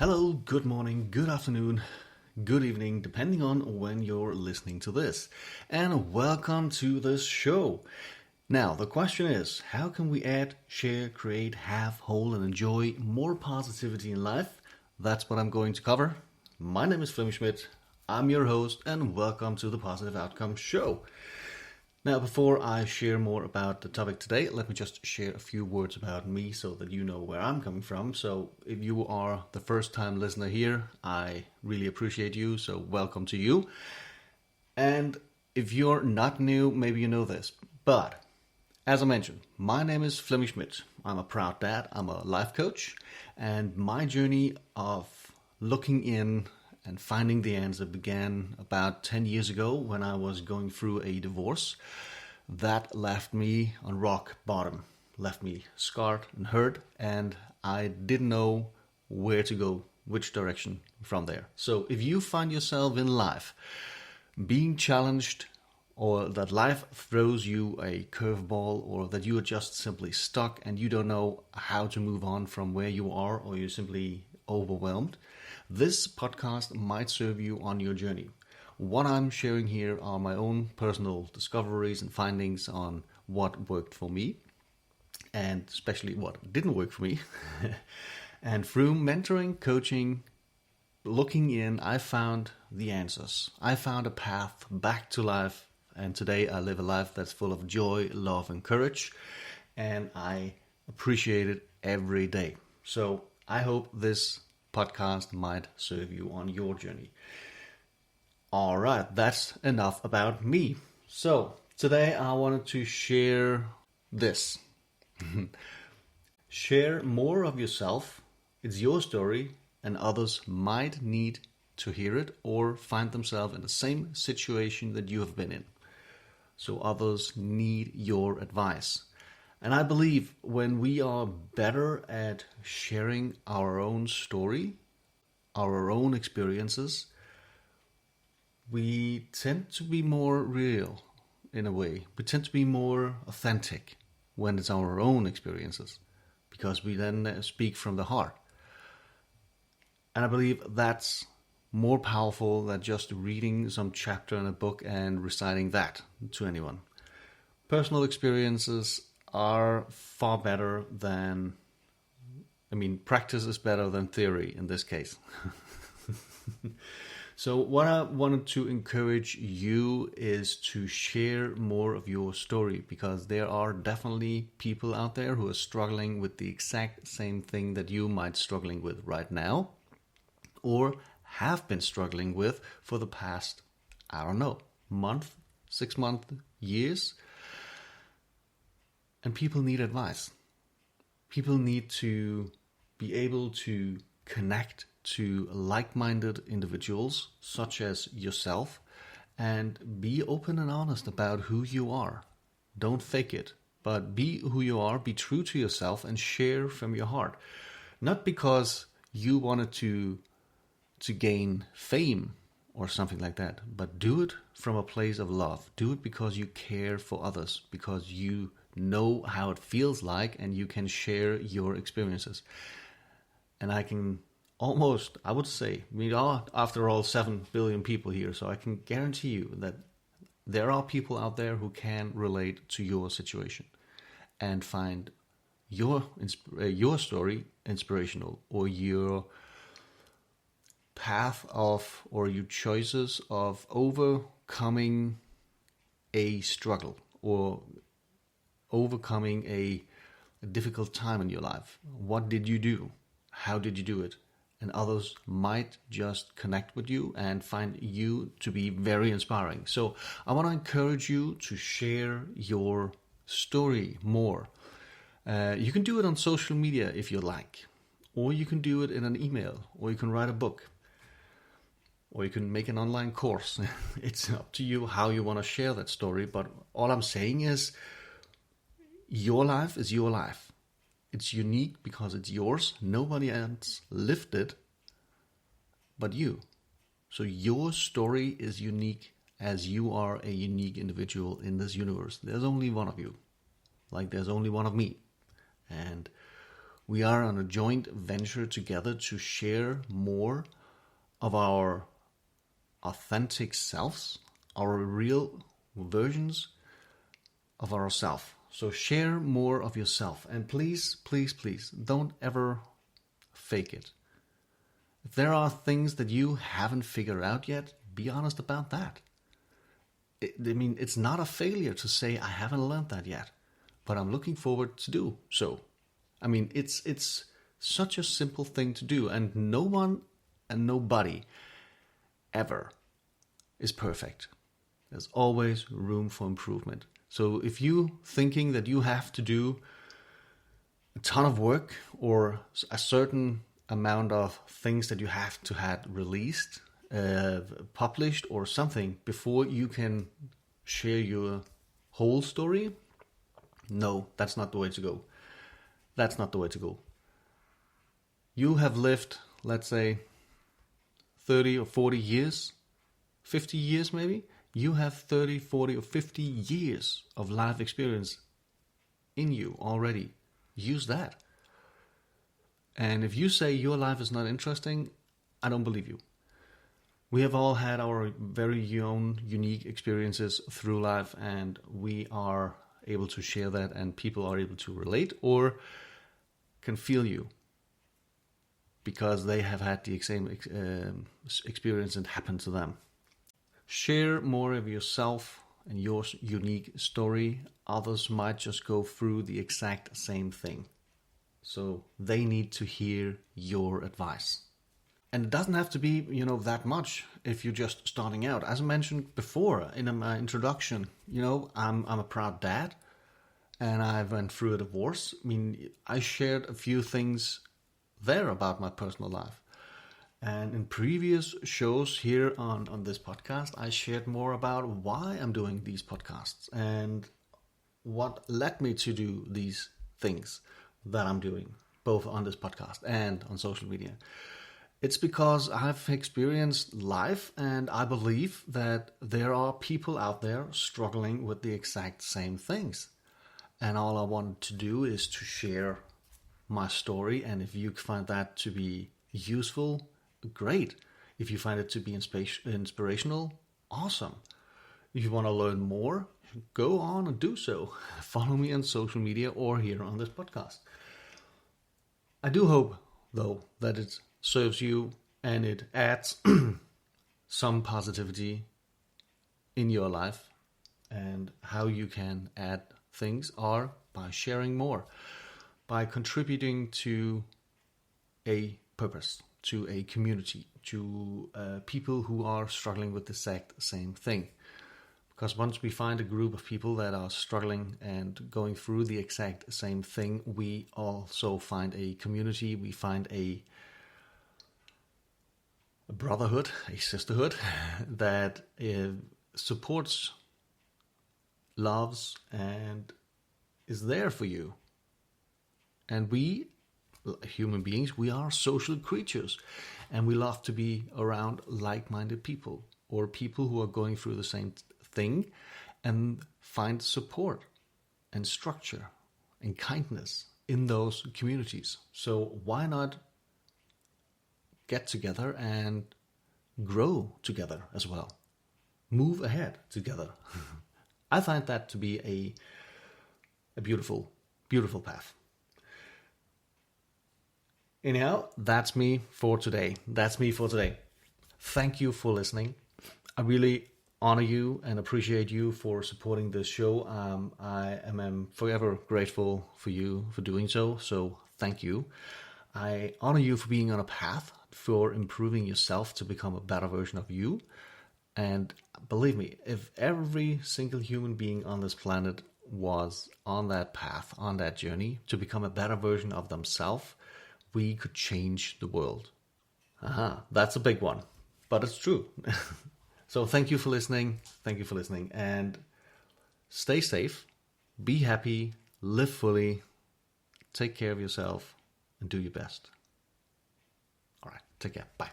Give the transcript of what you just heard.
Hello, good morning, good afternoon, good evening, depending on when you're listening to this. And welcome to this show. Now, the question is, how can we add, share, create, have, hold, and enjoy more positivity in life? That's what I'm going to cover. My name is Flemming Schmidt. I'm your host, and welcome to the Positive Outcome Show. Now, before I share more about the topic today, let me just share a few words about me so that you know where I'm coming from. So if you are the first time listener here, I really appreciate you, so welcome to you. And if you're not new, maybe you know this. But as I mentioned, my name is Flemming Schmidt. I'm a proud dad, I'm a life coach, and my journey of looking in and finding the answer began about 10 years ago when I was going through a divorce that left me on rock bottom, left me scarred and hurt, and I didn't know where to go, which direction from there. So if you find yourself in life being challenged, or that life throws you a curveball, or that you are just simply stuck and you don't know how to move on from where you are, or you're simply overwhelmed, this podcast might serve you on your journey. What I'm sharing here are my own personal discoveries and findings on what worked for me, and especially what didn't work for me. And through mentoring, coaching, looking in, I found the answers. I found a path back to life, and today I live a life that's full of joy, love, and courage, and I appreciate it every day. So I hope this podcast might serve you on your journey. All right, that's enough about me. So today I wanted to share this. Share more of yourself. It's your story, and others might need to hear it or find themselves in the same situation that you have been in. So others need your advice. And I believe when we are better at sharing our own story, our own experiences, we tend to be more real in a way. We tend to be more authentic when it's our own experiences, because we then speak from the heart. And I believe that's more powerful than just reading some chapter in a book and reciting that to anyone. Personal experiences are far better than, practice is better than theory in this case. So what I wanted to encourage you is to share more of your story, because there are definitely people out there who are struggling with the exact same thing that you might struggling with right now, or have been struggling with for the past, month, 6 months, years. And people need advice. People need to be able to connect to like-minded individuals such as yourself and be open and honest about who you are. Don't fake it, but be who you are, be true to yourself, and share from your heart. Not because you wanted to gain fame or something like that, but do it from a place of love. Do it because you care for others, because you know how it feels like, and you can share your experiences. And I would say, we are, after all, 7 billion people here, so I can guarantee you that there are people out there who can relate to your situation and find your story inspirational, or your path of, or your choices of overcoming a struggle, or overcoming a difficult time in your life. What did you do? How did you do it? And others might just connect with you and find you to be very inspiring. So I want to encourage you to share your story more. You can do it on social media if you like, or you can do it in an email, or you can write a book, or you can make an online course. It's up to you how you want to share that story. But all I'm saying is, your life is your life. It's unique because it's yours. Nobody else lived it but you. So your story is unique, as you are a unique individual in this universe. There's only one of you, like there's only one of me. And We are on a joint venture together to share more of our authentic selves, our real versions of ourselves. So share more of yourself. And please, please, please, don't ever fake it. If there are things that you haven't figured out yet, be honest about that. It's not a failure to say, I haven't learned that yet, but I'm looking forward to do so. It's such a simple thing to do, and no one and nobody ever is perfect. There's always room for improvement. So if you thinking that you have to do a ton of work or a certain amount of things that you have to have released, published or something before you can share your whole story, no, that's not the way to go. That's not the way to go. You have lived, let's say, 30 or 40 years, 50 years maybe. You have 30, 40 or 50 years of life experience in you already. Use that. And if you say your life is not interesting, I don't believe you. We have all had our very own unique experiences through life, and we are able to share that, and people are able to relate or can feel you because they have had the same experience and happened to them. Share more of yourself and your unique story. Others might just go through the exact same thing. So they need to hear your advice. And it doesn't have to be, that much if you're just starting out. As I mentioned before in my introduction, I'm a proud dad and I went through a divorce. I shared a few things there about my personal life. And in previous shows here on this podcast, I shared more about why I'm doing these podcasts and what led me to do these things that I'm doing, both on this podcast and on social media. It's because I've experienced life, and I believe that there are people out there struggling with the exact same things. And all I want to do is to share my story, and if you find that to be useful, great. If you find it to be inspirational, awesome. If you want to learn more, go on and do so. Follow me on social media or here on this podcast. I do hope, though, that it serves you and it adds some positivity in your life. And how you can add things are by sharing more, by contributing to a purpose, to a community, to people who are struggling with the exact same thing. Because once we find a group of people that are struggling and going through the exact same thing, we also find a community, we find a brotherhood, a sisterhood that supports, loves, and is there for you. And we, human beings, we are social creatures, and we love to be around like-minded people or people who are going through the same thing and find support and structure and kindness in those communities. So why not get together and grow together as well? Move ahead together. I find that to be a beautiful, beautiful path. Anyhow, that's me for today. Thank you for listening. I really honor you and appreciate you for supporting this show. I am forever grateful for you for doing so. So thank you. I honor you for being on a path for improving yourself to become a better version of you. And believe me, if every single human being on this planet was on that path, on that journey to become a better version of themselves, we could change the world. That's a big one, but it's true. So thank you for listening. And stay safe, be happy, live fully, take care of yourself, and do your best. All right, take care. Bye.